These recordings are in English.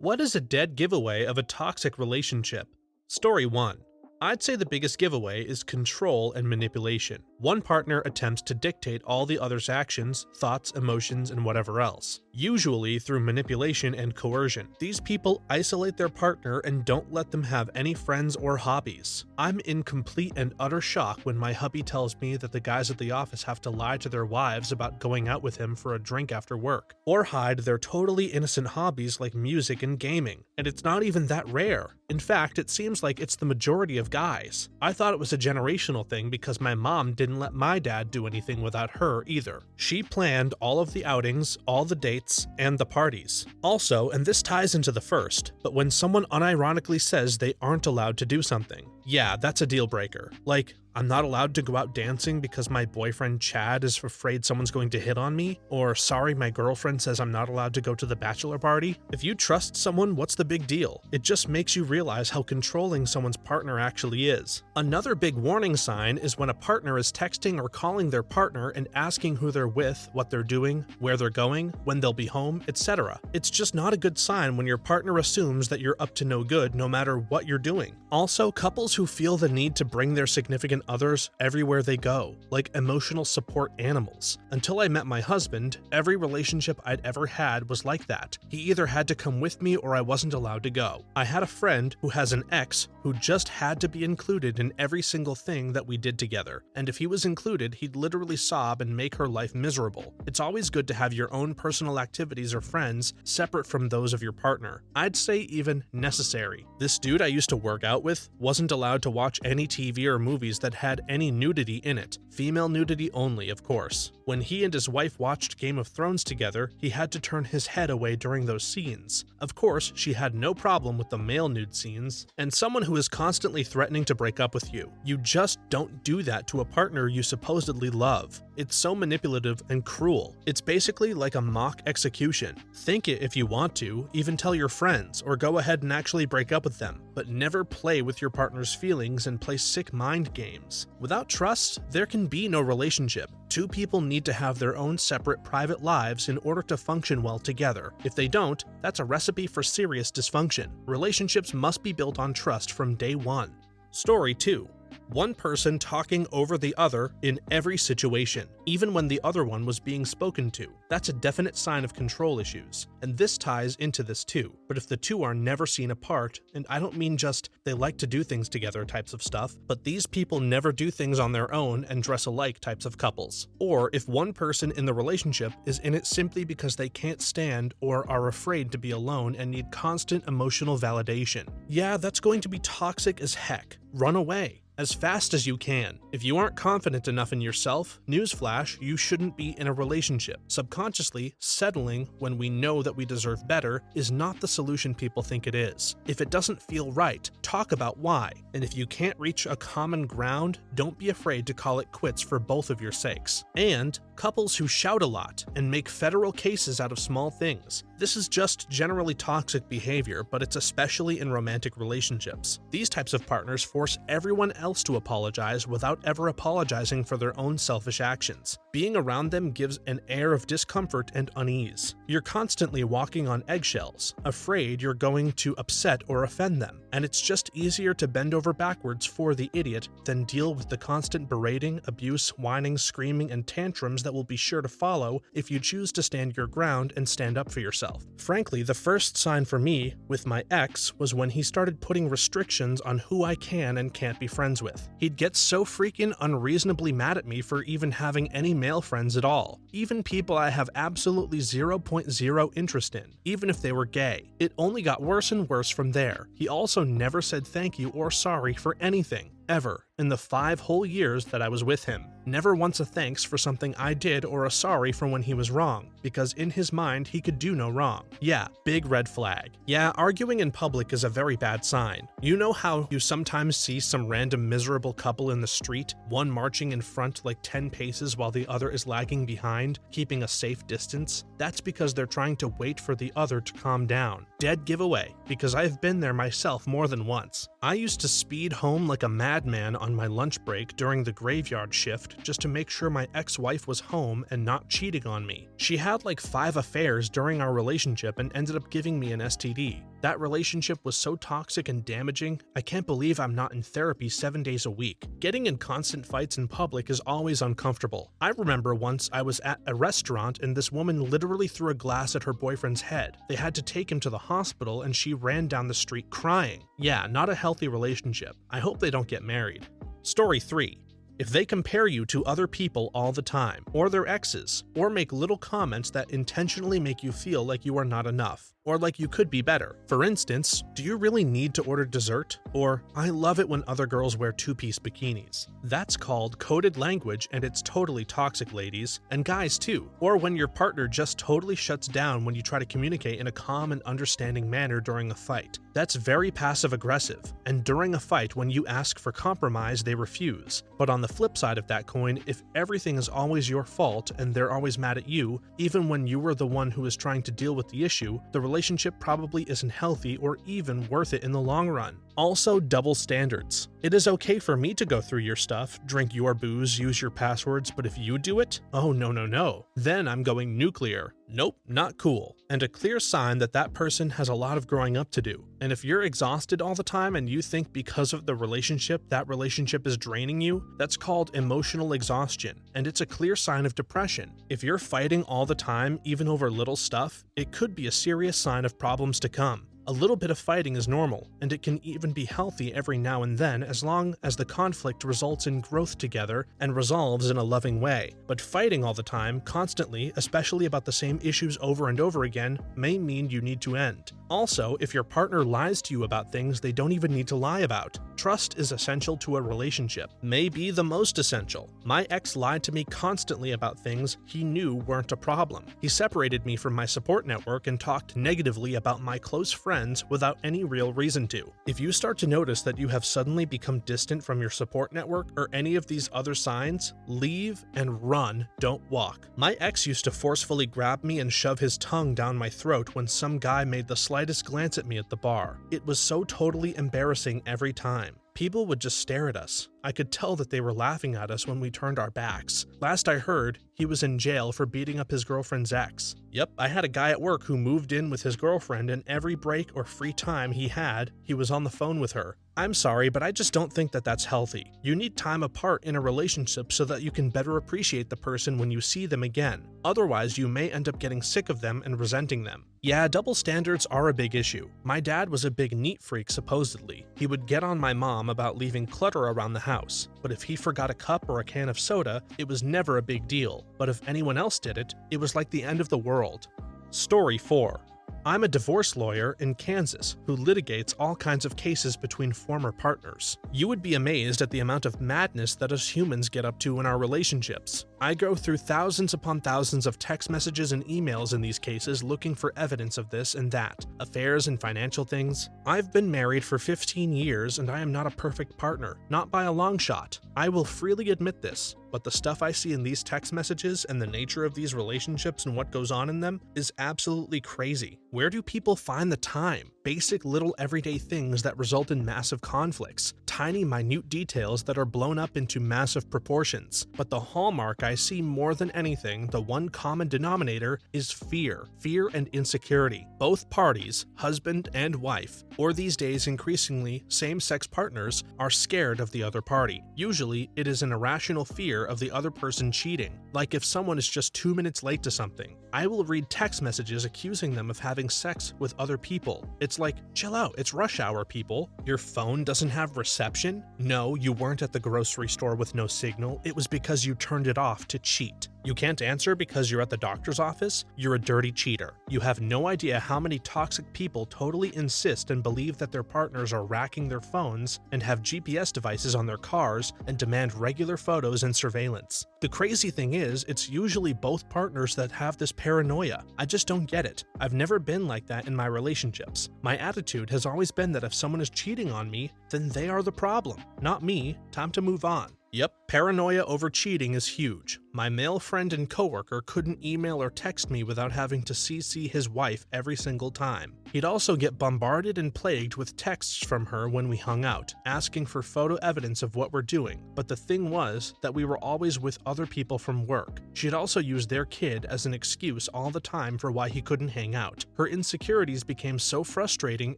What is a dead giveaway of a toxic relationship? Story 1. I'd say the biggest giveaway is control and manipulation. One partner attempts to dictate all the other's actions, thoughts, emotions, and whatever else, usually through manipulation and coercion. These people isolate their partner and don't let them have any friends or hobbies. I'm in complete and utter shock when my hubby tells me that the guys at the office have to lie to their wives about going out with him for a drink after work, or hide their totally innocent hobbies like music and gaming. And it's not even that rare. In fact, it seems like it's the majority of guys. I thought it was a generational thing because my mom didn't let my dad do anything without her either. She planned all of the outings, all the dates, and the parties. Also, and this ties into the first, but when someone unironically says they aren't allowed to do something, yeah, that's a deal breaker. Like, I'm not allowed to go out dancing because my boyfriend Chad is afraid someone's going to hit on me, or sorry, my girlfriend says I'm not allowed to go to the bachelor party. If you trust someone, what's the big deal? It just makes you realize how controlling someone's partner actually is. Another big warning sign is when a partner is texting or calling their partner and asking who they're with, what they're doing, where they're going, when they'll be home, etc. It's just not a good sign when your partner assumes that you're up to no good no matter what you're doing. Also, couples who feel the need to bring their significant others everywhere they go, like emotional support animals. Until I met my husband, every relationship I'd ever had was like that. He either had to come with me or I wasn't allowed to go. I had a friend who has an ex who just had to be included in every single thing that we did together, and if he was included, he'd literally sob and make her life miserable. It's always good to have your own personal activities or friends separate from those of your partner. I'd say even necessary. This dude I used to work out with wasn't allowed to watch any TV or movies that had any nudity in it. Female nudity only, of course. When he and his wife watched Game of Thrones together, he had to turn his head away during those scenes. Of course, she had no problem with the male nude scenes. And someone who is constantly threatening to break up with you. You just don't do that to a partner you supposedly love. It's so manipulative and cruel. It's basically like a mock execution. Think it if you want to, even tell your friends, or go ahead and actually break up with them, but never play with your partner's feelings and play sick mind games. Without trust, there can be no relationship. Two people need to have their own separate private lives in order to function well together. If they don't, that's a recipe for serious dysfunction. Relationships must be built on trust from day one. Story 2. One person talking over the other in every situation, even when the other one was being spoken to. That's a definite sign of control issues, and this ties into this too. But if the two are never seen apart, and I don't mean just they like to do things together types of stuff, but these people never do things on their own and dress alike types of couples. Or if one person in the relationship is in it simply because they can't stand or are afraid to be alone and need constant emotional validation. Yeah, that's going to be toxic as heck. Run away. As fast as you can. If you aren't confident enough in yourself, newsflash, you shouldn't be in a relationship. Subconsciously, settling when we know that we deserve better is not the solution people think it is. If it doesn't feel right, talk about why. And if you can't reach a common ground, don't be afraid to call it quits for both of your sakes. And couples who shout a lot and make federal cases out of small things. This is just generally toxic behavior, but it's especially in romantic relationships. These types of partners force everyone else to apologize without ever apologizing for their own selfish actions. Being around them gives an air of discomfort and unease. You're constantly walking on eggshells, afraid you're going to upset or offend them, and it's just easier to bend over backwards for the idiot than deal with the constant berating, abuse, whining, screaming, and tantrums that will be sure to follow if you choose to stand your ground and stand up for yourself. Frankly, the first sign for me with my ex was when he started putting restrictions on who I can and can't be friends with. He'd get so freaking unreasonably mad at me for even having any male friends at all, even people I have absolutely 0.0 interest in, even if they were gay. It only got worse and worse from there. He also never said thank you or sorry for anything. Ever, in the 5 whole years that I was with him. Never once a thanks for something I did or a sorry for when he was wrong, because in his mind he could do no wrong. Yeah, big red flag. Yeah, arguing in public is a very bad sign. You know how you sometimes see some random miserable couple in the street, one marching in front like 10 paces while the other is lagging behind, keeping a safe distance? That's because they're trying to wait for the other to calm down. Dead giveaway, because I've been there myself more than once. I used to speed home like a madman on my lunch break during the graveyard shift just to make sure my ex-wife was home and not cheating on me. She had like 5 affairs during our relationship and ended up giving me an STD. That relationship was so toxic and damaging, I can't believe I'm not in therapy 7 days a week. Getting in constant fights in public is always uncomfortable. I remember once I was at a restaurant and this woman literally threw a glass at her boyfriend's head. They had to take him to the hospital and she ran down the street crying. Yeah, not a healthy relationship. I hope they don't get married. Story 3. If they compare you to other people all the time, or their exes, or make little comments that intentionally make you feel like you are not enough, or like you could be better. For instance, do you really need to order dessert? Or, I love it when other girls wear two-piece bikinis. That's called coded language and it's totally toxic, ladies, and guys too. Or when your partner just totally shuts down when you try to communicate in a calm and understanding manner during a fight. That's very passive-aggressive, and during a fight when you ask for compromise they refuse. But on the flip side of that coin, if everything is always your fault and they're always mad at you, even when you were the one who is trying to deal with the issue, the relationship probably isn't healthy or even worth it in the long run. Also, double standards. It is okay for me to go through your stuff, drink your booze, use your passwords, but if you do it? Oh no. Then I'm going nuclear. Nope, not cool. And a clear sign that that person has a lot of growing up to do. And if you're exhausted all the time and you think because of the relationship, that relationship is draining you, that's called emotional exhaustion, and it's a clear sign of depression. If you're fighting all the time, even over little stuff, it could be a serious sign of problems to come. A little bit of fighting is normal, and it can even be healthy every now and then as long as the conflict results in growth together and resolves in a loving way. But fighting all the time, constantly, especially about the same issues over and over again, may mean you need to end. Also, if your partner lies to you about things they don't even need to lie about. Trust is essential to a relationship, maybe the most essential. My ex lied to me constantly about things he knew weren't a problem. He separated me from my support network and talked negatively about my close friends without any real reason to. If you start to notice that you have suddenly become distant from your support network or any of these other signs, leave and run, don't walk. My ex used to forcefully grab me and shove his tongue down my throat when some guy made the slightest glance at me at the bar. It was so totally embarrassing every time. People would just stare at us. I could tell that they were laughing at us when we turned our backs. Last I heard, he was in jail for beating up his girlfriend's ex. Yep, I had a guy at work who moved in with his girlfriend, and every break or free time he had, he was on the phone with her. I'm sorry, but I just don't think that that's healthy. You need time apart in a relationship so that you can better appreciate the person when you see them again. Otherwise, you may end up getting sick of them and resenting them. Yeah, double standards are a big issue. My dad was a big neat freak, supposedly. He would get on my mom about leaving clutter around the house, but if he forgot a cup or a can of soda, it was never a big deal. But if anyone else did it, it was like the end of the world. Story 4. I'm a divorce lawyer in Kansas who litigates all kinds of cases between former partners. You would be amazed at the amount of madness that us humans get up to in our relationships. I go through thousands upon thousands of text messages and emails in these cases looking for evidence of this and that, affairs and financial things. I've been married for 15 years and I am not a perfect partner, not by a long shot. I will freely admit this. But the stuff I see in these text messages and the nature of these relationships and what goes on in them is absolutely crazy. Where do people find the time? Basic little everyday things that result in massive conflicts. Tiny minute details that are blown up into massive proportions. But the hallmark I see more than anything, the one common denominator, is fear. Fear and insecurity. Both parties, husband and wife, or these days increasingly same-sex partners, are scared of the other party. Usually, it is an irrational fear of the other person cheating, like if someone is just 2 minutes late to something. I will read text messages accusing them of having sex with other people. It's like, chill out, it's rush hour, people. Your phone doesn't have reception? No, you weren't at the grocery store with no signal. It was because you turned it off to cheat. You can't answer because you're at the doctor's office? You're a dirty cheater. You have no idea how many toxic people totally insist and believe that their partners are racking their phones and have GPS devices on their cars and demand regular photos and surveillance. The crazy thing is, it's usually both partners that have this paranoia. I just don't get it. I've never been like that in my relationships. My attitude has always been that if someone is cheating on me, then they are the problem, not me. Time to move on. Yep, paranoia over cheating is huge. My male friend and coworker couldn't email or text me without having to CC his wife every single time. He'd also get bombarded and plagued with texts from her when we hung out, asking for photo evidence of what we're doing, but the thing was that we were always with other people from work. She'd also use their kid as an excuse all the time for why he couldn't hang out. Her insecurities became so frustrating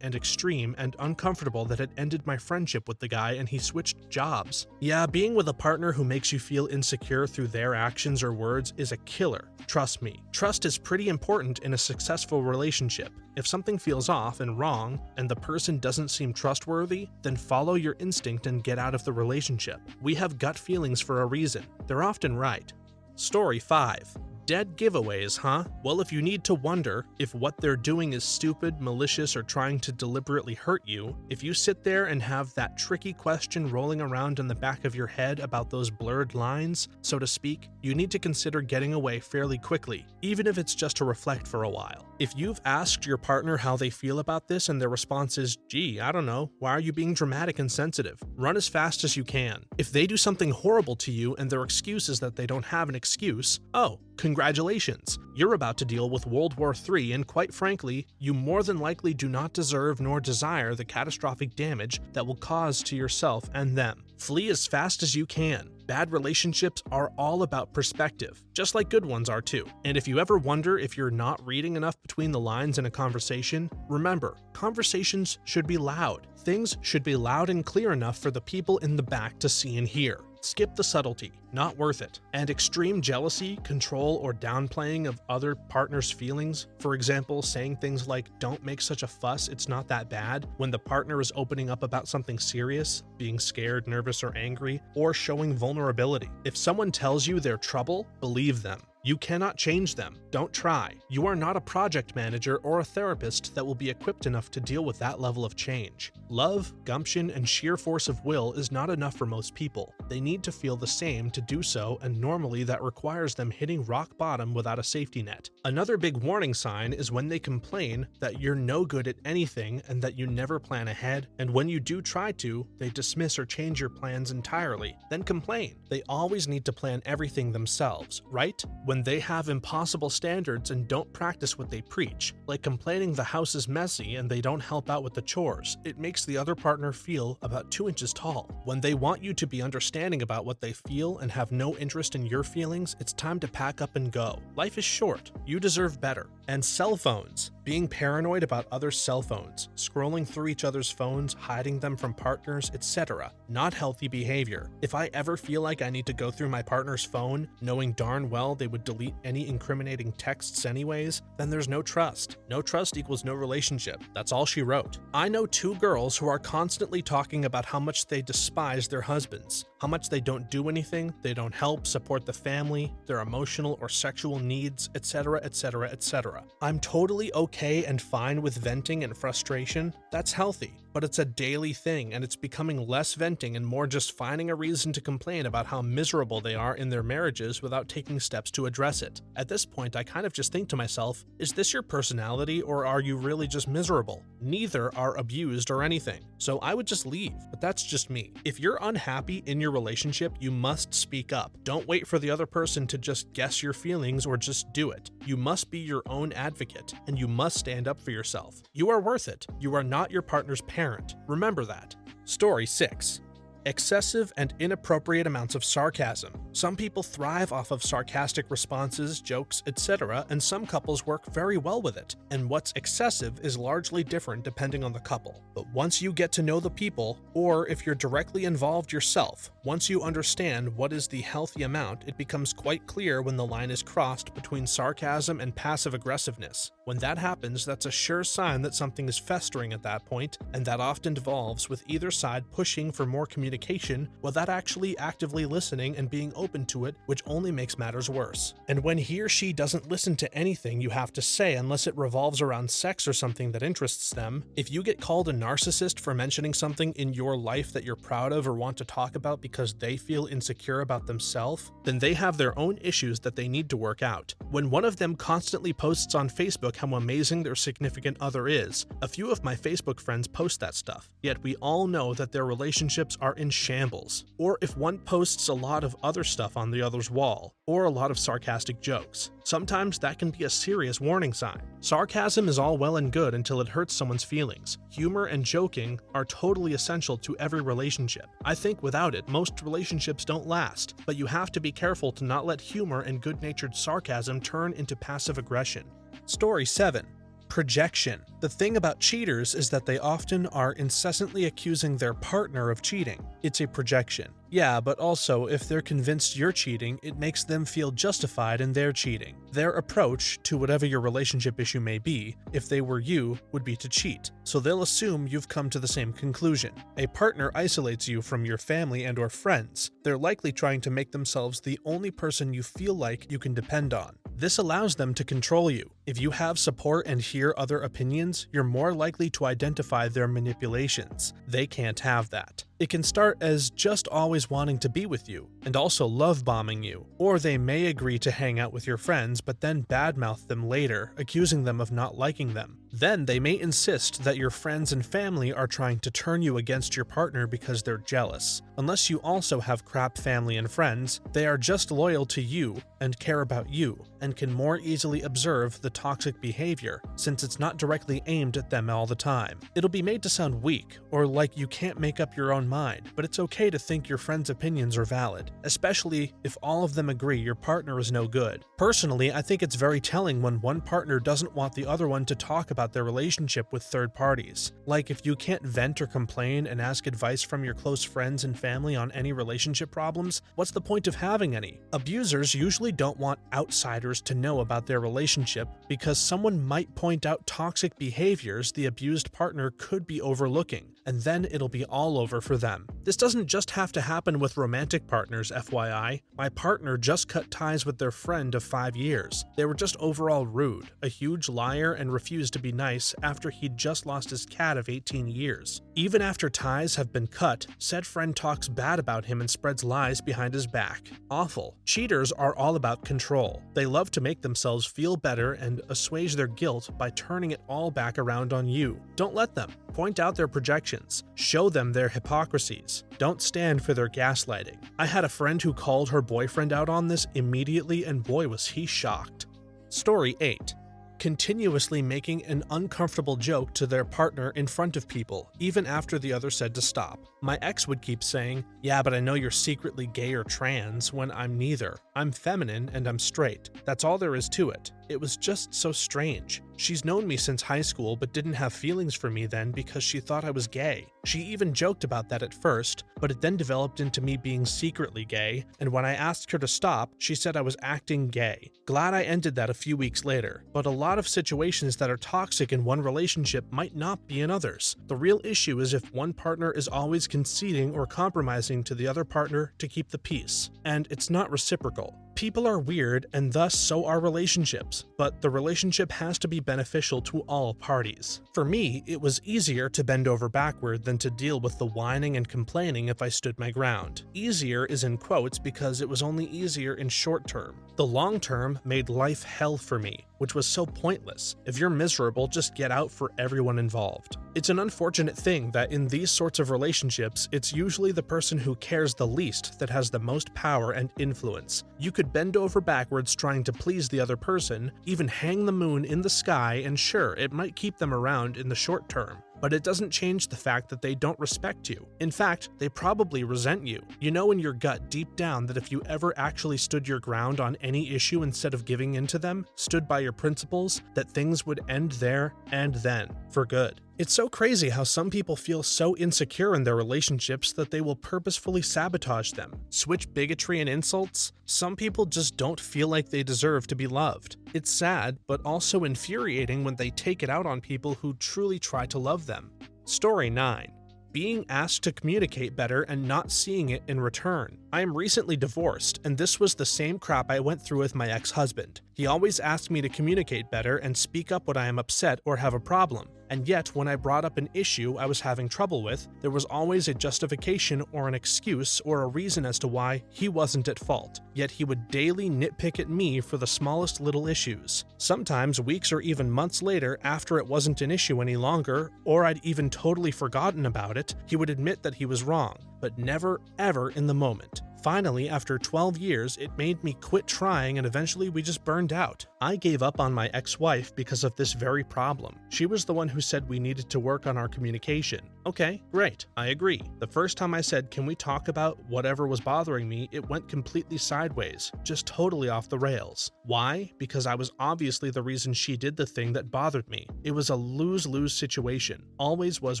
and extreme and uncomfortable that it ended my friendship with the guy and he switched jobs. Yeah, being with a partner who makes you feel insecure through their actions or words is a killer. Trust me, trust is pretty important in a successful relationship. If something feels off and wrong, and the person doesn't seem trustworthy, then follow your instinct and get out of the relationship. We have gut feelings for a reason. They're often right. Story 5. Dead giveaways, huh? Well, if you need to wonder if what they're doing is stupid, malicious, or trying to deliberately hurt you, if you sit there and have that tricky question rolling around in the back of your head about those blurred lines, so to speak, you need to consider getting away fairly quickly, even if it's just to reflect for a while. If you've asked your partner how they feel about this and their response is, gee, I don't know, why are you being dramatic and sensitive? Run as fast as you can. If they do something horrible to you and their excuse is that they don't have an excuse, oh, congratulations, you're about to deal with World War III, and quite frankly, you more than likely do not deserve nor desire the catastrophic damage that will cause to yourself and them. Flee as fast as you can. Bad relationships are all about perspective, just like good ones are too. And if you ever wonder if you're not reading enough between the lines in a conversation, remember, conversations should be loud. Things should be loud and clear enough for the people in the back to see and hear. Skip the subtlety, not worth it. And extreme jealousy, control, or downplaying of other partners' feelings, for example, saying things like, don't make such a fuss, it's not that bad, when the partner is opening up about something serious, being scared, nervous, or angry, or showing vulnerability. If someone tells you they're trouble, believe them. You cannot change them. Don't try. You are not a project manager or a therapist that will be equipped enough to deal with that level of change. Love, gumption, and sheer force of will is not enough for most people. They need to feel the same to do so, and normally that requires them hitting rock bottom without a safety net. Another big warning sign is when they complain that you're no good at anything and that you never plan ahead, and when you do try to, they dismiss or change your plans entirely, then complain. They always need to plan everything themselves, right? When they have impossible standards and don't practice what they preach, like complaining the house is messy and they don't help out with the chores, it makes the other partner feel about 2 inches tall. When they want you to be understanding about what they feel and have no interest in your feelings, it's time to pack up and go. Life is short. You deserve better. And cell phones. Being paranoid about other cell phones, scrolling through each other's phones, hiding them from partners, etc. Not healthy behavior. If I ever feel like I need to go through my partner's phone, knowing darn well they would delete any incriminating texts anyways, then there's no trust. No trust equals no relationship. That's all she wrote. I know 2 girls who are constantly talking about how much they despise their husbands, how much they don't do anything, they don't help support the family, their emotional or sexual needs, etc., etc., etc. I'm totally okay and fine with venting and frustration. That's healthy. But it's a daily thing, and it's becoming less venting and more just finding a reason to complain about how miserable they are in their marriages without taking steps to address it. At this point, I kind of just think to myself, is this your personality, or are you really just miserable? Neither are abused or anything, so I would just leave, but that's just me. If you're unhappy in your relationship, you must speak up. Don't wait for the other person to just guess your feelings or just do it. You must be your own advocate, and you must stand up for yourself. You are worth it. You are not your partner's parent. Remember that. Story 6. Excessive and inappropriate amounts of sarcasm. Some people thrive off of sarcastic responses, jokes, etc., and some couples work very well with it. And what's excessive is largely different depending on the couple. But once you get to know the people, or if you're directly involved yourself, once you understand what is the healthy amount, it becomes quite clear when the line is crossed between sarcasm and passive aggressiveness. When that happens, that's a sure sign that something is festering at that point, and that often devolves with either side pushing for more communication without actually actively listening and being open to it, which only makes matters worse. And when he or she doesn't listen to anything you have to say unless it revolves around sex or something that interests them, if you get called a narcissist for mentioning something in your life that you're proud of or want to talk about because they feel insecure about themselves, then they have their own issues that they need to work out. When one of them constantly posts on Facebook how amazing their significant other is, a few of my Facebook friends post that stuff, yet we all know that their relationships are in shambles, or if one posts a lot of other stuff on the other's wall, or a lot of sarcastic jokes. Sometimes that can be a serious warning sign. Sarcasm is all well and good until it hurts someone's feelings. Humor and joking are totally essential to every relationship. I think without it, most relationships don't last, but you have to be careful to not let humor and good-natured sarcasm turn into passive aggression. Story 7. Projection. The thing about cheaters is that they often are incessantly accusing their partner of cheating. It's a projection. Yeah, but also, if they're convinced you're cheating, it makes them feel justified in their cheating. Their approach to whatever your relationship issue may be, if they were you, would be to cheat. So they'll assume you've come to the same conclusion. A partner isolates you from your family and/or friends. They're likely trying to make themselves the only person you feel like you can depend on. This allows them to control you. If you have support and hear other opinions, you're more likely to identify their manipulations. They can't have that. It can start as just always wanting to be with you, and also love bombing you. Or they may agree to hang out with your friends, but then badmouth them later, accusing them of not liking them. Then they may insist that your friends and family are trying to turn you against your partner because they're jealous. Unless you also have crap family and friends, they are just loyal to you and care about you, and can more easily observe the toxic behavior, since it's not directly aimed at them all the time. It'll be made to sound weak, or like you can't make up your own mind, but it's okay to think your friends' opinions are valid, especially if all of them agree your partner is no good. Personally, I think it's very telling when one partner doesn't want the other one to talk about their relationship with third parties. Like if you can't vent or complain and ask advice from your close friends and family on any relationship problems, what's the point of having any? Abusers usually don't want outsiders to know about their relationship because someone might point out toxic behaviors the abused partner could be overlooking, and then it'll be all over for them. This doesn't just have to happen with romantic partners, FYI. My partner just cut ties with their friend of 5 years. They were just overall rude, a huge liar, and refused to be nice after he'd just lost his cat of 18 years. Even after ties have been cut, said friend talks bad about him and spreads lies behind his back. Awful. Cheaters are all about control. They love to make themselves feel better and assuage their guilt by turning it all back around on you. Don't let them. Point out their projections. Show them their hypocrisies. Don't stand for their gaslighting. I had a friend who called her boyfriend out on this immediately, and boy was he shocked. Story 8. Continuously making an uncomfortable joke to their partner in front of people, even after the other said to stop. My ex would keep saying, "Yeah, but I know you're secretly gay or trans," when I'm neither. I'm feminine and I'm straight. That's all there is to it. It was just so strange. She's known me since high school but didn't have feelings for me then because she thought I was gay. She even joked about that at first, but it then developed into me being secretly gay, and when I asked her to stop, she said I was acting gay. Glad I ended that a few weeks later, but a lot of situations that are toxic in one relationship might not be in others. The real issue is if one partner is always conceding or compromising to the other partner to keep the peace, and it's not reciprocal. People are weird, and thus so are relationships, but the relationship has to be beneficial to all parties. For me, it was easier to bend over backward than to deal with the whining and complaining if I stood my ground. Easier is in quotes because it was only easier in short term. The long term made life hell for me, which was so pointless. If you're miserable, just get out for everyone involved. It's an unfortunate thing that in these sorts of relationships, it's usually the person who cares the least that has the most power and influence. You could bend over backwards trying to please the other person, even hang the moon in the sky, and sure, it might keep them around in the short term, but it doesn't change the fact that they don't respect you. In fact, they probably resent you. You know in your gut deep down that if you ever actually stood your ground on any issue instead of giving in to them, stood by your principles, that things would end there and then, for good. It's so crazy how some people feel so insecure in their relationships that they will purposefully sabotage them, switch bigotry and insults. Some people just don't feel like they deserve to be loved. It's sad, but also infuriating when they take it out on people who truly try to love them. Story 9. Being asked to communicate better and not seeing it in return. I am recently divorced, and this was the same crap I went through with my ex-husband. He always asked me to communicate better and speak up when I am upset or have a problem. And yet, when I brought up an issue I was having trouble with, there was always a justification or an excuse or a reason as to why he wasn't at fault. Yet he would daily nitpick at me for the smallest little issues. Sometimes weeks or even months later, after it wasn't an issue any longer, or I'd even totally forgotten about it, he would admit that he was wrong. but never ever in the moment. Finally, after 12 years, it made me quit trying and eventually we just burned out. I gave up on my ex-wife because of this very problem. She was the one who said we needed to work on our communication. Okay, great, I agree. The first time I said, can we talk about whatever was bothering me, it went completely sideways, just totally off the rails. Why? Because I was obviously the reason she did the thing that bothered me. It was a lose-lose situation. Always was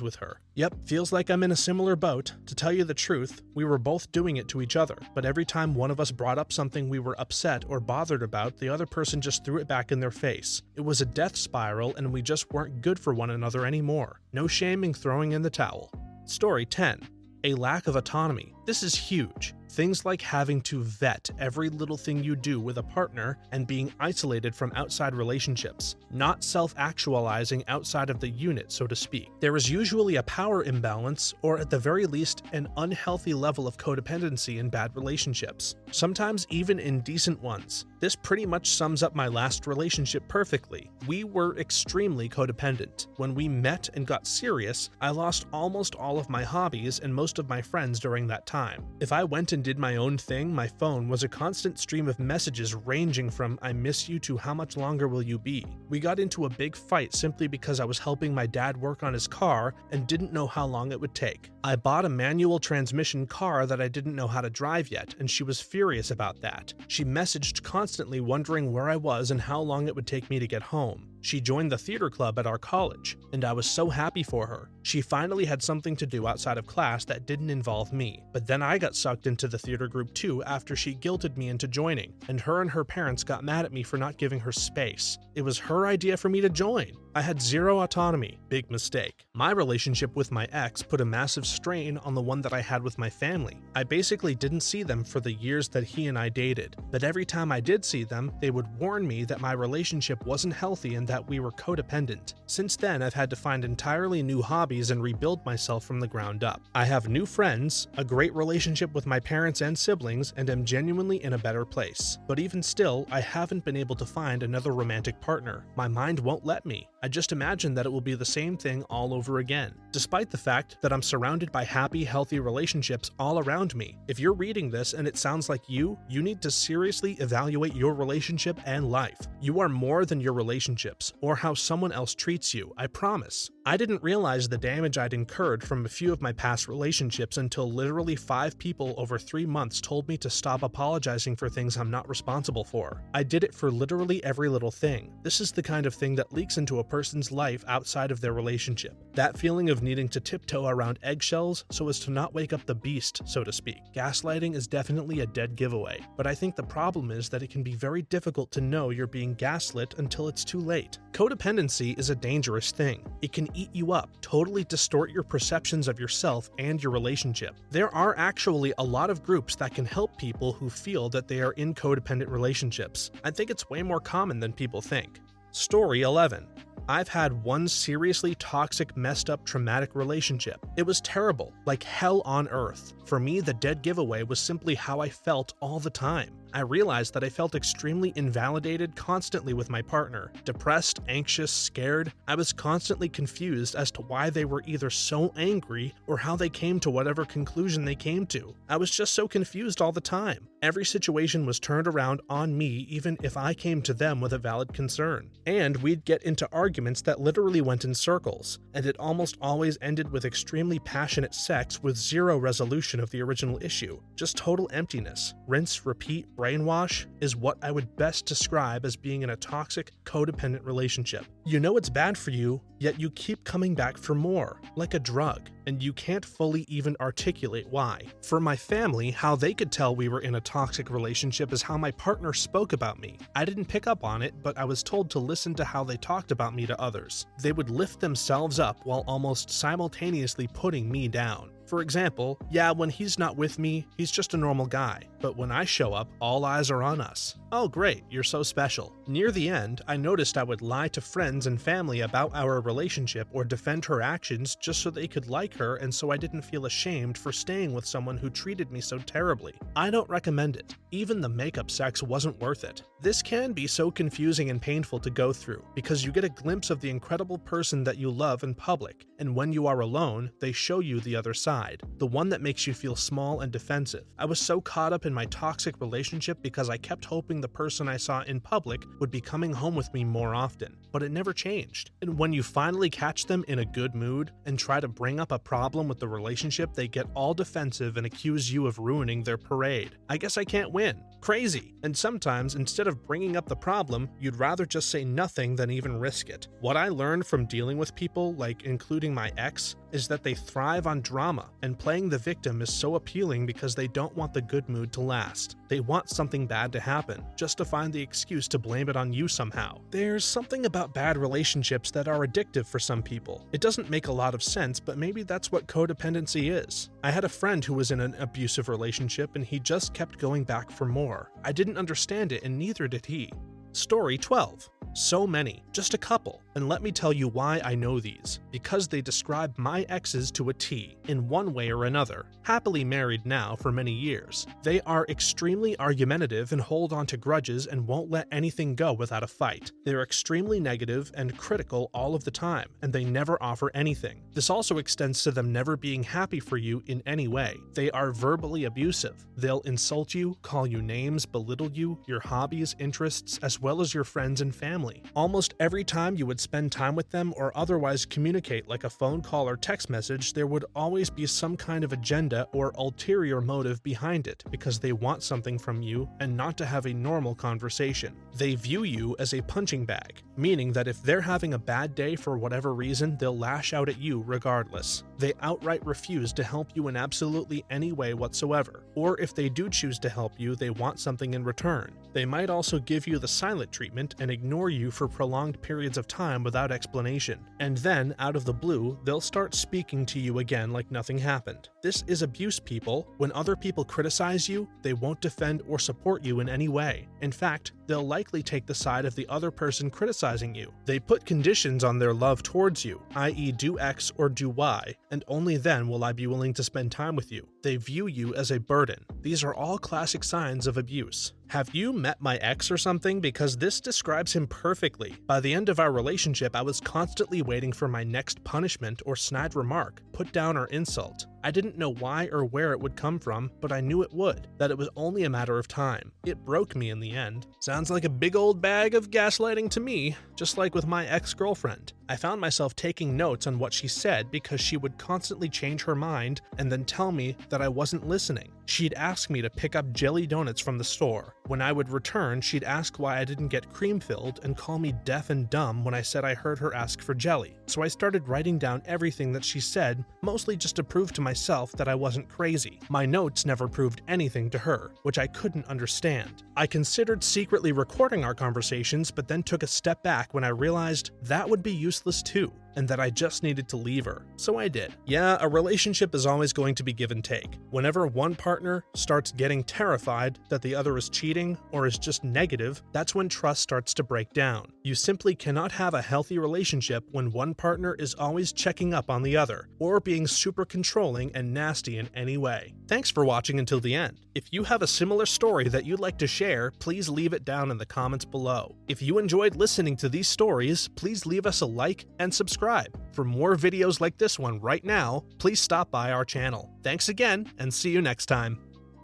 with her. Yep, feels like I'm in a similar boat. To tell you the truth, we were both doing it to each other, but every time one of us brought up something we were upset or bothered about, the other person just threw it back in their face. It was a death spiral and we just weren't good for one another anymore. No shaming throwing in the towel. Story 10. A lack of autonomy. This is huge. Things like having to vet every little thing you do with a partner and being isolated from outside relationships, not self-actualizing outside of the unit, so to speak. There is usually a power imbalance, or at the very least, an unhealthy level of codependency in bad relationships, sometimes even in decent ones. This pretty much sums up my last relationship perfectly. We were extremely codependent. When we met and got serious, I lost almost all of my hobbies and most of my friends during that time. If I went and did my own thing, my phone was a constant stream of messages ranging from "I miss you" to "How much longer will you be?" We got into a big fight simply because I was helping my dad work on his car and didn't know how long it would take. I bought a manual transmission car that I didn't know how to drive yet, and she was furious about that. She messaged constantly wondering where I was and how long it would take me to get home. She joined the theater club at our college, and I was so happy for her. She finally had something to do outside of class that didn't involve me, but then I got sucked into the theater group too after she guilted me into joining, and her parents got mad at me for not giving her space. It was her idea for me to join. I had zero autonomy. Big mistake. My relationship with my ex put a massive strain on the one that I had with my family. I basically didn't see them for the years that he and I dated, but every time I did see them, they would warn me that my relationship wasn't healthy and that we were codependent. Since then, I've had to find entirely new hobbies and rebuild myself from the ground up. I have new friends, a great relationship with my parents and siblings, and am genuinely in a better place. But even still, I haven't been able to find another romantic partner. My mind won't let me. I just imagine that it will be the same thing all over again, despite the fact that I'm surrounded by happy, healthy relationships all around me. If you're reading this and it sounds like you need to seriously evaluate your relationship and life. You are more than your relationships or how someone else treats you, I promise. I didn't realize the damage I'd incurred from a few of my past relationships until literally 5 people over 3 months told me to stop apologizing for things I'm not responsible for. I did it for literally every little thing. This is the kind of thing that leaks into a person's life outside of their relationship. That feeling of needing to tiptoe around eggshells so as to not wake up the beast, so to speak. Gaslighting is definitely a dead giveaway, but I think the problem is that it can be very difficult to know you're being gaslit until it's too late. Codependency is a dangerous thing. It can eat you up, totally distort your perceptions of yourself and your relationship. There are actually a lot of groups that can help people who feel that they are in codependent relationships. I think it's way more common than people think. Story 11. I've had one seriously toxic, messed up, traumatic relationship. It was terrible, like hell on earth. For me, the dead giveaway was simply how I felt all the time. I realized that I felt extremely invalidated constantly with my partner. Depressed, anxious, scared. I was constantly confused as to why they were either so angry or how they came to whatever conclusion they came to. I was just so confused all the time. Every situation was turned around on me even if I came to them with a valid concern. And we'd get into arguments that literally went in circles, and it almost always ended with extremely passionate sex with zero resolution of the original issue. Just total emptiness. Rinse, repeat, brainwash is what I would best describe as being in a toxic, codependent relationship. You know it's bad for you, yet you keep coming back for more, like a drug, and you can't fully even articulate why. For my family, how they could tell we were in a toxic relationship is how my partner spoke about me. I didn't pick up on it, but I was told to listen to how they talked about me to others. They would lift themselves up while almost simultaneously putting me down. For example, yeah, when he's not with me, he's just a normal guy, but when I show up, all eyes are on us. Oh great, you're so special. Near the end, I noticed I would lie to friends and family about our relationship or defend her actions just so they could like her and so I didn't feel ashamed for staying with someone who treated me so terribly. I don't recommend it. Even the makeup sex wasn't worth it. This can be so confusing and painful to go through because you get a glimpse of the incredible person that you love in public, and when you are alone, they show you the other side. side, the one that makes you feel small and defensive. I was so caught up in my toxic relationship because I kept hoping the person I saw in public would be coming home with me more often, but it never changed. And when you finally catch them in a good mood and try to bring up a problem with the relationship, they get all defensive and accuse you of ruining their parade. I guess I can't win. Crazy. And sometimes, instead of bringing up the problem, you'd rather just say nothing than even risk it. What I learned from dealing with people, like including my ex, is that they thrive on drama, and playing the victim is so appealing because they don't want the good mood to last. They want something bad to happen, just to find the excuse to blame it on you somehow. There's something about bad relationships that are addictive for some people. It doesn't make a lot of sense, but maybe that's what codependency is. I had a friend who was in an abusive relationship and he just kept going back for more. I didn't understand it and neither did he. Story 12. So many, just a couple, and let me tell you why I know these. Because they describe my exes to a T, in one way or another. Happily married now for many years. They are extremely argumentative and hold on to grudges and won't let anything go without a fight. They're extremely negative and critical all of the time, and they never offer anything. This also extends to them never being happy for you in any way. They are verbally abusive. They'll insult you, call you names, belittle you, your hobbies, interests, as well as your friends and family. Almost every time you would spend time with them or otherwise communicate like a phone call or text message, there would always be some kind of agenda or ulterior motive behind it because they want something from you and not to have a normal conversation. They view you as a punching bag, meaning that if they're having a bad day for whatever reason, they'll lash out at you regardless. They outright refuse to help you in absolutely any way whatsoever, or if they do choose to help you, they want something in return. They might also give you the silent treatment and ignore you for prolonged periods of time without explanation. And then, out of the blue, they'll start speaking to you again like nothing happened. This is abuse, people. When other people criticize you, they won't defend or support you in any way. In fact, they'll likely take the side of the other person criticizing you. They put conditions on their love towards you, i.e. do X or do Y, and only then will I be willing to spend time with you. They view you as a burden. These are all classic signs of abuse. Have you met my ex or something? Because this describes him perfectly. By the end of our relationship, I was constantly waiting for my next punishment or snide remark, put down or insult. I didn't know why or where it would come from, but I knew it would, that it was only a matter of time. It broke me in the end. Sounds like a big old bag of gaslighting to me, just like with my ex-girlfriend. I found myself taking notes on what she said because she would constantly change her mind and then tell me that I wasn't listening. She'd ask me to pick up jelly donuts from the store. When I would return, she'd ask why I didn't get cream-filled and call me deaf and dumb when I said I heard her ask for jelly. So I started writing down everything that she said, mostly just to prove to myself that I wasn't crazy. My notes never proved anything to her, which I couldn't understand. I considered secretly recording our conversations, but then took a step back when I realized that would be useless too, and that I just needed to leave her. So I did. Yeah, a relationship is always going to be give and take. Whenever one partner starts getting terrified that the other is cheating or is just negative, that's when trust starts to break down. You simply cannot have a healthy relationship when one partner is always checking up on the other, or being super controlling and nasty in any way. Thanks for watching until the end. If you have a similar story that you'd like to share, please leave it down in the comments below. If you enjoyed listening to these stories, please leave us a like and subscribe. For more videos like this one right now, please stop by our channel. Thanks again, and see you next time.